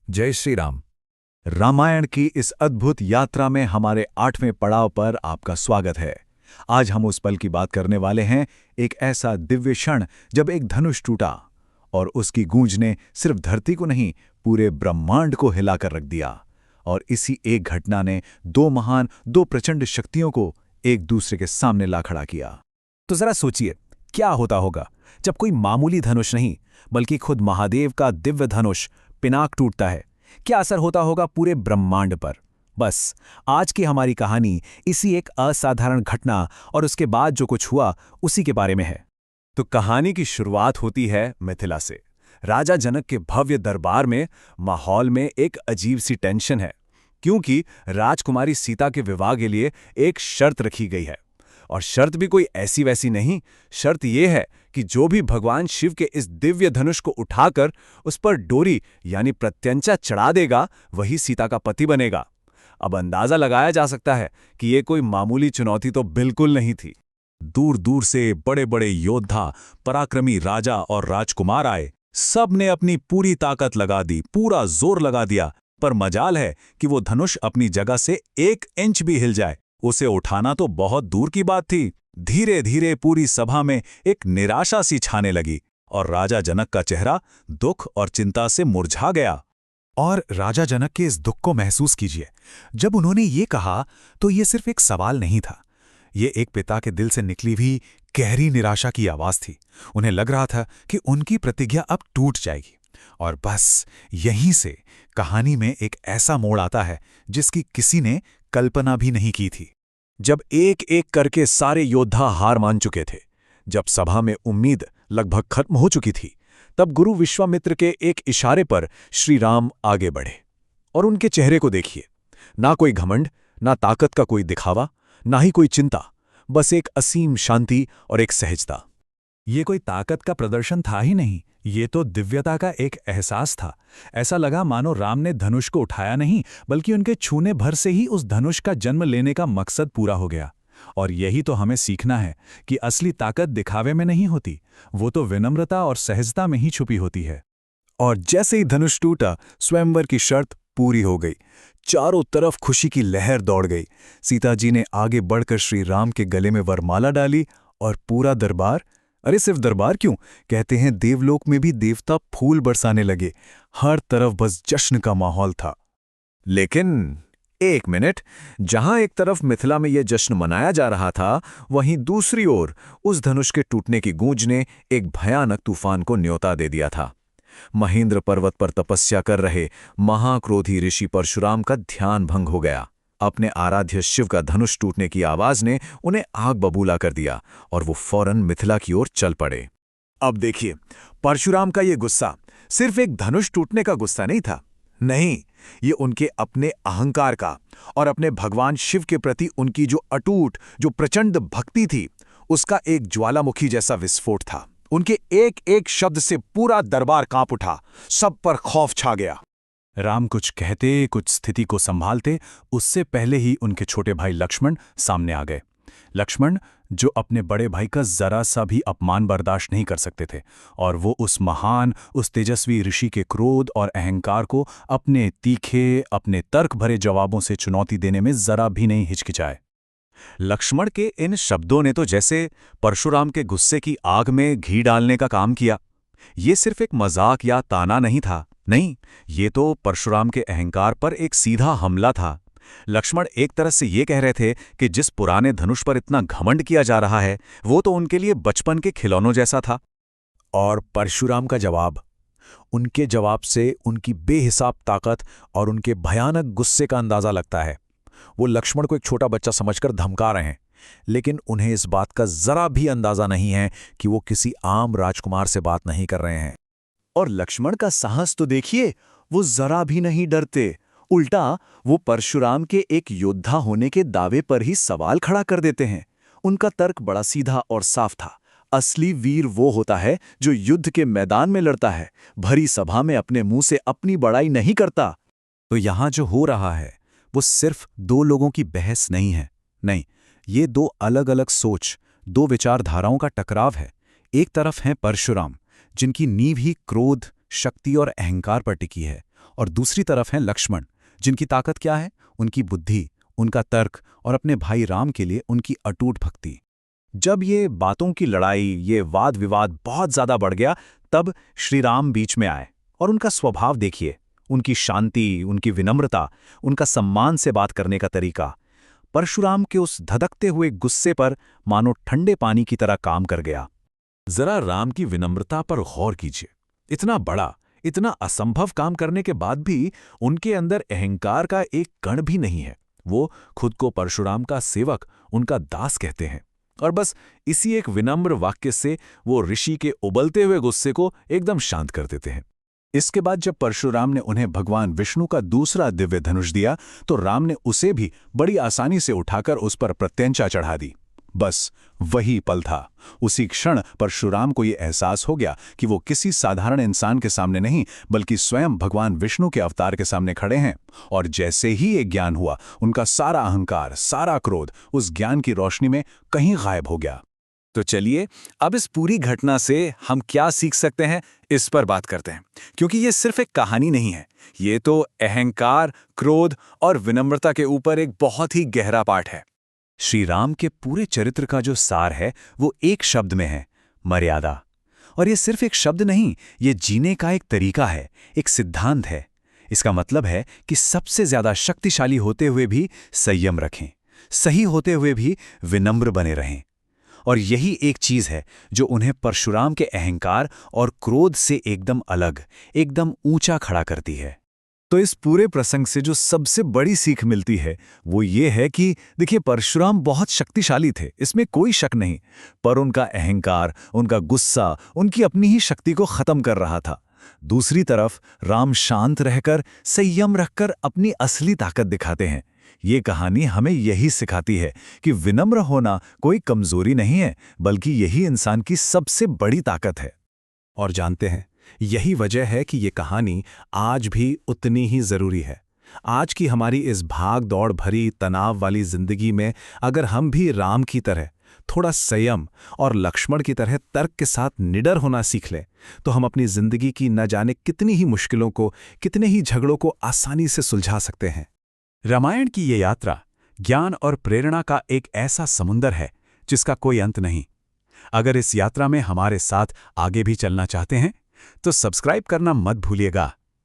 जय श्री राम। रामायण की इस अद्भुत यात्रा में हमारे 8वें पड़ाव पर आपका स्वागत है। आज हम उस पल की बात करने वाले हैं, एक ऐसा दिव्य क्षण जब एक धनुष टूटा और उसकी गूंज ने सिर्फ धरती को नहीं, पूरे ब्रह्मांड को हिलाकर रख दिया। और इसी एक घटना ने दो प्रचंड शक्तियों को एक दूसरे के सामने ला खड़ा किया। तो जरा सोचिए, क्या होता होगा जब कोई मामूली धनुष नहीं बल्कि खुद महादेव का दिव्य धनुष पिनाक टूटता है। क्या असर होता होगा पूरे ब्रह्मांड पर। बस आज की हमारी कहानी इसी एक असाधारण घटना और उसके बाद जो कुछ हुआ उसी के बारे में है। तो कहानी की शुरुआत होती है मिथिला से। राजा जनक के भव्य दरबार में माहौल में एक अजीब सी टेंशन है, क्योंकि राजकुमारी सीता के विवाह के लिए एक शर्त रखी गई है। और शर्त भी कोई ऐसी वैसी नहीं। शर्त यह है कि जो भी भगवान शिव के इस दिव्य धनुष को उठाकर उस पर डोरी यानी प्रत्यंचा चढ़ा देगा, वही सीता का पति बनेगा। अब अंदाजा लगाया जा सकता है कि यह कोई मामूली चुनौती तो बिल्कुल नहीं थी। दूर दूर से बड़े बड़े योद्धा, पराक्रमी राजा और राजकुमार आए। सब ने अपनी पूरी ताकत लगा दी, पूरा जोर लगा दिया। पर मजाल है कि वो धनुष अपनी जगह से 1 इंच भी हिल जाए, उसे उठाना तो बहुत दूर की बात थी। धीरे धीरे पूरी सभा में एक निराशा सी छाने लगी और राजा जनक का चेहरा दुख और चिंता से मुरझा गया। और राजा जनक के इस दुख को महसूस कीजिए। जब उन्होंने ये कहा तो ये सिर्फ एक सवाल नहीं था, ये एक पिता के दिल से निकली हुई गहरी निराशा की आवाज थी। उन्हें लग रहा था कि उनकी प्रतिज्ञा अब टूट जाएगी। और बस यहीं से कहानी में एक ऐसा मोड़ आता है जिसकी किसी ने कल्पना भी नहीं की थी। जब एक एक करके सारे योद्धा हार मान चुके थे, जब सभा में उम्मीद लगभग खत्म हो चुकी थी, तब गुरु विश्वामित्र के एक इशारे पर श्री राम आगे बढ़े। और उनके चेहरे को देखिए, ना कोई घमंड, ना ताकत का कोई दिखावा, ना ही कोई चिंता, बस एक असीम शांति और एक सहजता। ये कोई ताकत का प्रदर्शन था ही नहीं, ये तो दिव्यता का एक एहसास था। ऐसा लगा मानो राम ने धनुष को उठाया नहीं, बल्कि उनके छूने भर से ही उस धनुष का जन्म लेने का मकसद पूरा हो गया। और यही तो हमें सीखना है कि असली ताकत दिखावे में नहीं होती, वो तो विनम्रता और सहजता में ही छुपी होती है। और जैसे ही धनुष टूटा, स्वयंवर की शर्त पूरी हो गई। चारों तरफ खुशी की लहर दौड़ गई। सीता जी ने आगे बढ़कर श्री राम के गले में वरमाला डाली और पूरा दरबार, अरे सिर्फ दरबार क्यों, कहते हैं देवलोक में भी देवता फूल बरसाने लगे। हर तरफ बस जश्न का माहौल था। लेकिन एक मिनट, जहां एक तरफ मिथिला में यह जश्न मनाया जा रहा था, वहीं दूसरी ओर उस धनुष के टूटने की गूंज ने एक भयानक तूफान को न्योता दे दिया था। महेंद्र पर्वत पर तपस्या कर रहे महाक्रोधी ऋषि परशुराम का ध्यान भंग हो गया। अपने आराध्य शिव का धनुष टूटने की आवाज ने उन्हें आग बबूला कर दिया और वो फौरन मिथिला की ओर चल पड़े। अब देखिए, परशुराम का ये गुस्सा सिर्फ एक धनुष टूटने का गुस्सा नहीं था। नहीं, ये उनके अपने अहंकार का और अपने भगवान शिव के प्रति उनकी जो अटूट, जो प्रचंड भक्ति थी, उसका एक ज्वालामुखी जैसा विस्फोट था। उनके एक एक शब्द से पूरा दरबार कांप उठा, सब पर खौफ छा गया। राम कुछ कहते, कुछ स्थिति को संभालते, उससे पहले ही उनके छोटे भाई लक्ष्मण सामने आ गए। लक्ष्मण जो अपने बड़े भाई का जरा सा भी अपमान बर्दाश्त नहीं कर सकते थे, और वो उस महान, उस तेजस्वी ऋषि के क्रोध और अहंकार को अपने तीखे, अपने तर्क भरे जवाबों से चुनौती देने में जरा भी नहीं हिचकिचाए। लक्ष्मण के इन शब्दों ने तो जैसे परशुराम के गुस्से की आग में घी डालने का काम किया। ये सिर्फ एक मजाक या ताना नहीं था, नहीं, ये तो परशुराम के अहंकार पर एक सीधा हमला था। लक्ष्मण एक तरह से ये कह रहे थे कि जिस पुराने धनुष पर इतना घमंड किया जा रहा है, वो तो उनके लिए बचपन के खिलौनों जैसा था। और परशुराम का जवाब, उनके जवाब से उनकी बेहिसाब ताकत और उनके भयानक गुस्से का अंदाजा लगता है। वो लक्ष्मण को एक छोटा बच्चा समझकर धमका रहे हैं, लेकिन उन्हें इस बात का जरा भी अंदाजा नहीं है कि वो किसी आम राजकुमार से बात नहीं कर रहे हैं। और लक्ष्मण का साहस तो देखिए, वो जरा भी नहीं डरते। उल्टा वो परशुराम के एक योद्धा होने के दावे पर ही सवाल खड़ा कर देते हैं। उनका तर्क बड़ा सीधा और साफ था। असली वीर वो होता है जो युद्ध के मैदान में लड़ता है, भरी सभा में अपने मुंह से अपनी बड़ाई नहीं करता। तो यहां जो हो रहा है वो सिर्फ 2 लोगों की बहस नहीं है, नहीं, ये 2 अलग अलग सोच, 2 विचारधाराओं का टकराव है। एक तरफ हैं परशुराम, जिनकी नींव ही क्रोध, शक्ति और अहंकार पर टिकी है, और दूसरी तरफ हैं लक्ष्मण, जिनकी ताकत क्या है? उनकी बुद्धि, उनका तर्क और अपने भाई राम के लिए उनकी अटूट भक्ति। जब ये बातों की लड़ाई, ये वाद विवाद बहुत ज्यादा बढ़ गया, तब श्री राम बीच में आए। और उनका स्वभाव देखिए, उनकी शांति, उनकी विनम्रता, उनका सम्मान से बात करने का तरीका परशुराम के उस धधकते हुए गुस्से पर मानो ठंडे पानी की तरह काम कर गया। जरा राम की विनम्रता पर गौर कीजिए। इतना बड़ा, इतना असंभव काम करने के बाद भी उनके अंदर अहंकार का एक कण भी नहीं है। वो खुद को परशुराम का सेवक, उनका दास कहते हैं। और बस इसी एक विनम्र वाक्य से वो ऋषि के उबलते हुए गुस्से को एकदम शांत कर देते हैं। इसके बाद जब परशुराम ने उन्हें भगवान विष्णु का दूसरा दिव्य धनुष दिया, तो राम ने उसे भी बड़ी आसानी से उठाकर उस पर प्रत्यंचा चढ़ा दी। बस वही पल था। उसी क्षण परशुराम को यह एहसास हो गया कि वो किसी साधारण इंसान के सामने नहीं, बल्कि स्वयं भगवान विष्णु के अवतार के सामने खड़े हैं। और जैसे ही ये ज्ञान हुआ, उनका सारा अहंकार, सारा क्रोध उस ज्ञान की रोशनी में कहीं गायब हो गया। तो चलिए अब इस पूरी घटना से हम क्या सीख सकते हैं, इस पर बात करते हैं। क्योंकि ये सिर्फ एक कहानी नहीं है, ये तो अहंकार, क्रोध और विनम्रता के ऊपर एक बहुत ही गहरा पाठ है। श्री राम के पूरे चरित्र का जो सार है वो एक शब्द में है, मर्यादा। और ये सिर्फ एक शब्द नहीं, ये जीने का एक तरीका है, एक सिद्धांत है। इसका मतलब है कि सबसे ज्यादा शक्तिशाली होते हुए भी संयम रखें, सही होते हुए भी विनम्र बने रहें। और यही एक चीज है जो उन्हें परशुराम के अहंकार और क्रोध से एकदम अलग, एकदम ऊंचा खड़ा करती है। तो इस पूरे प्रसंग से जो सबसे बड़ी सीख मिलती है वो ये है कि देखिए, परशुराम बहुत शक्तिशाली थे, इसमें कोई शक नहीं। पर उनका अहंकार, उनका गुस्सा उनकी अपनी ही शक्ति को खत्म कर रहा था। दूसरी तरफ राम शांत रहकर, संयम रखकर अपनी असली ताकत दिखाते हैं। ये कहानी हमें यही सिखाती है कि विनम्र होना कोई कमजोरी नहीं है, बल्कि यही इंसान की सबसे बड़ी ताकत है। और जानते हैं, यही वजह है कि ये कहानी आज भी उतनी ही जरूरी है। आज की हमारी इस भाग दौड़ भरी, तनाव वाली जिंदगी में अगर हम भी राम की तरह थोड़ा संयम और लक्ष्मण की तरह तर्क के साथ निडर होना सीख लें, तो हम अपनी जिंदगी की न जाने कितनी ही मुश्किलों को, कितने ही झगड़ों को आसानी से सुलझा सकते हैं। रामायण की ये यात्रा ज्ञान और प्रेरणा का एक ऐसा समुंदर है जिसका कोई अंत नहीं। अगर इस यात्रा में हमारे साथ आगे भी चलना चाहते हैं तो सब्सक्राइब करना मत भूलिएगा।